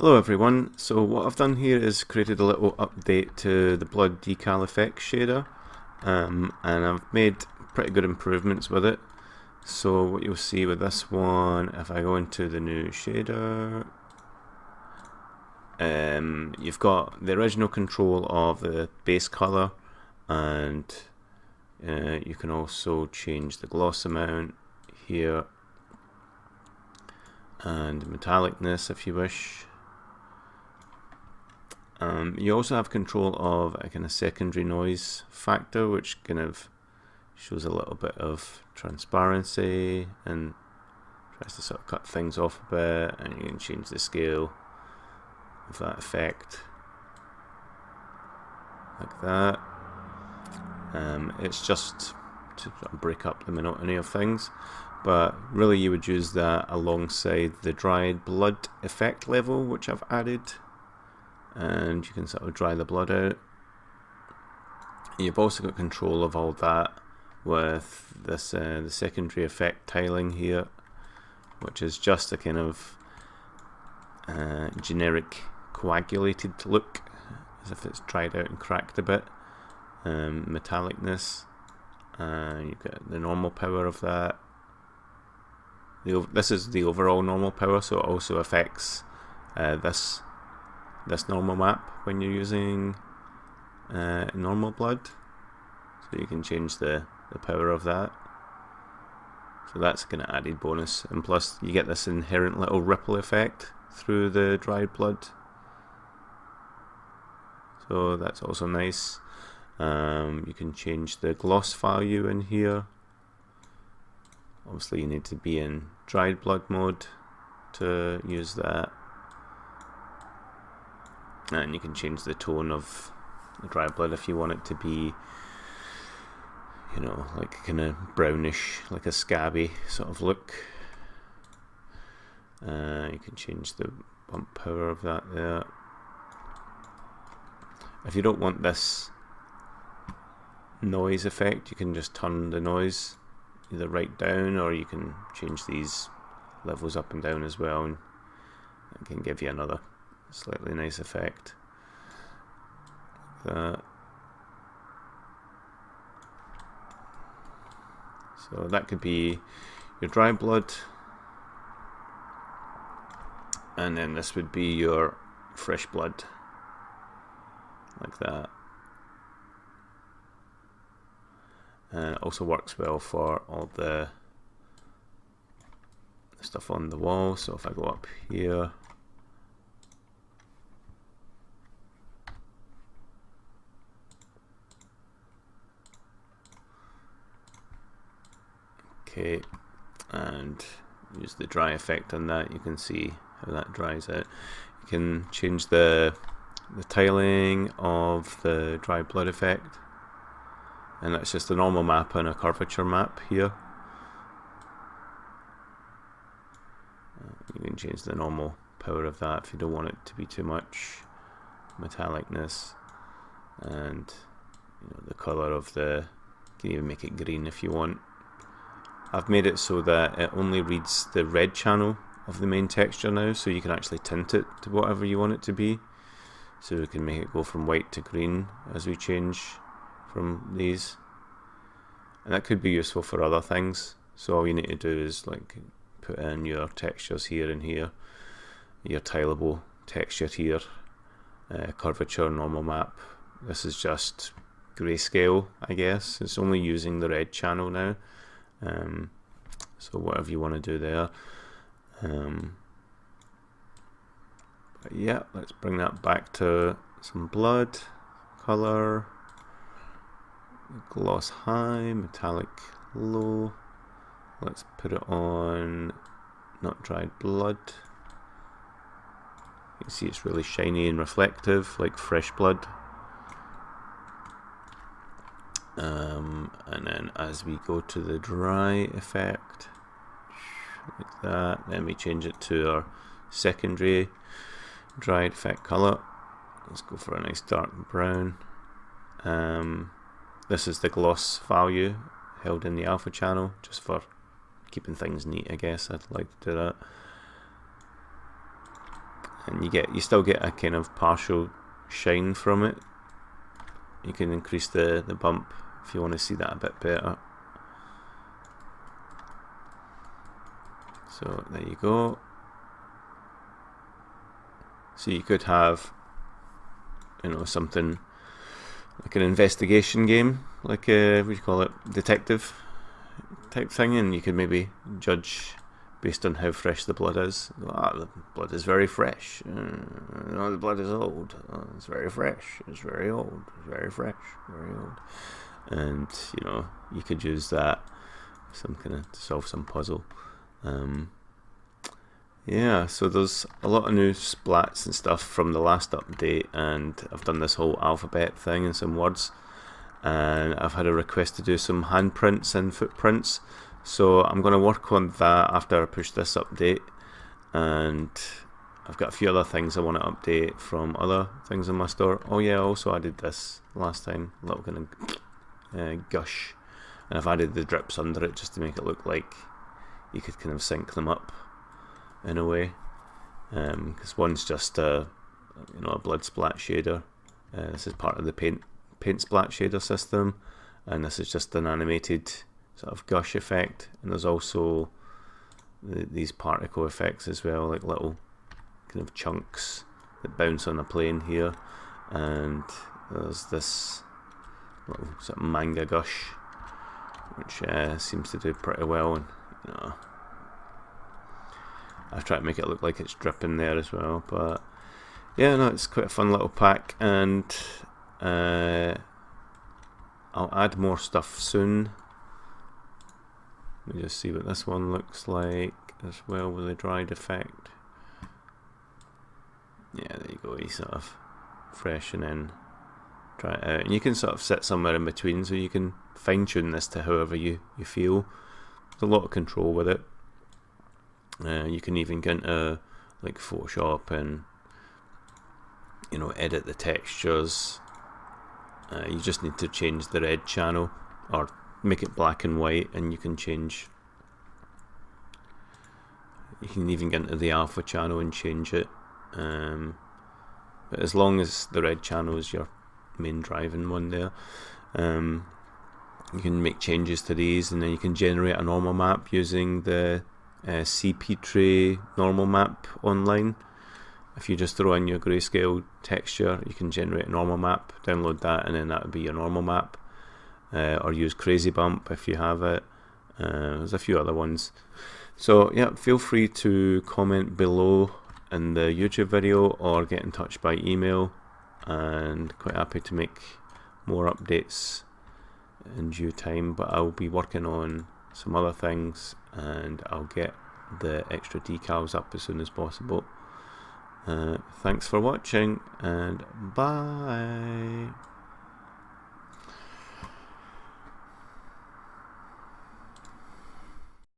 Hello everyone, so what I've done here is created a little update to the Blood Decal effects shader, and I've made pretty good improvements with it. So what you'll see with this one, if I go into the new shader, you've got the original control of the base color, and you can also change the gloss amount here and metallicness if you wish. You also have control of a kind of secondary noise factor, which kind of shows a little bit of transparency and tries to sort of cut things off a bit, and you can change the scale of that effect like that. It's just to sort of break up the monotony of things, but really you would use that alongside the dried blood effect level, which I've added. And you can sort of dry the blood out. You've also got control of all that with this the secondary effect tiling here, which is just a kind of generic coagulated look, as if it's dried out and cracked a bit. Metallicness, you've got the normal power of that. This is the overall normal power, so it also affects this normal map when you're using normal blood, so you can change the power of that. So that's kind of added bonus, and plus you get this inherent little ripple effect through the dried blood, so that's also nice. You can change the gloss value in here. Obviously you need to be in dried blood mode to use that. And you can change the tone of the dry blood if you want it to be, you know, like kind of brownish, like a scabby sort of look. You can change the bump power of that there. If you don't want this noise effect, you can just turn the noise either right down, or you can change these levels up and down as well, and it can give you another slightly nice effect. That. So that could be your dry blood, and then this would be your fresh blood, like that. And it also works well for all the stuff on the wall. So if I go up here, okay, and use the dry effect on that, you can see how that dries out. You can change the tiling of the dry blood effect, and that's just a normal map and a curvature map here. You can change the normal power of that if you don't want it to be too much metallicness, and you know, the color of you can even make it green if you want. I've made it so that it only reads the red channel of the main texture now, so you can actually tint it to whatever you want it to be. So we can make it go from white to green as we change from these. And that could be useful for other things. So all you need to do is like put in your textures here and here, your tileable texture here, curvature, normal map. This is just grayscale, I guess. It's only using the red channel now. So whatever you want to do there. But yeah, let's bring that back to some blood, color, gloss high, metallic low. Let's put it on not dried blood. You can see it's really shiny and reflective, like fresh blood. And then as we go to the dry effect, like that, then we change it to our secondary dried effect color. Let's go for a nice dark brown. This is the gloss value held in the alpha channel, just for keeping things neat, I guess. I'd like to do that. and you still get a kind of partial shine from it. You can increase the bump if you want to see that a bit better. So there you go. So you could have, you know, something like an investigation game, like a, what do you call it, detective type thing, and you could maybe judge based on how fresh the blood is. The blood is very fresh. The blood is old. It's very fresh. It's very old. It's very fresh. Very old. And you know, you could use that some kind of to solve some puzzle. Yeah, so there's a lot of new splats and stuff from the last update, and I've done this whole alphabet thing and some words, and I've had a request to do some handprints and footprints, so I'm going to work on that after I push this update. And I've got a few other things I want to update from other things in my store. Oh yeah, I also added this last time, a little kind of gush, and I've added the drips under it just to make it look like you could kind of sync them up in a way, because one's just a blood splat shader. This is part of the paint splat shader system, and this is just an animated sort of gush effect. And there's also these particle effects as well, like little kind of chunks that bounce on a plane here. And there's this little sort of manga gush, which seems to do pretty well. And you know, I've tried to make it look like it's dripping there as well, but yeah, no, it's quite a fun little pack, and I'll add more stuff soon. Let me just see what this one looks like as well with the dried effect. Yeah, there you go, you sort of freshen in, try it out, and you can sort of sit somewhere in between, so you can fine tune this to however you feel. There's a lot of control with it. You can even get into like Photoshop and, you know, edit the textures. You just need to change the red channel or make it black and white, and you can change. You can even get into the alpha channel and change it. But as long as the red channel is your main driving one there, you can make changes to these, and then you can generate a normal map using the CP Tray normal map online. If you just throw in your grayscale texture, you can generate a normal map, download that, and then that would be your normal map. Or use Crazy Bump if you have it. There's a few other ones. So yeah, feel free to comment below in the YouTube video or get in touch by email, and quite happy to make more updates in due time. But I'll be working on some other things, and I'll get the extra decals up as soon as possible. Thanks for watching, and bye.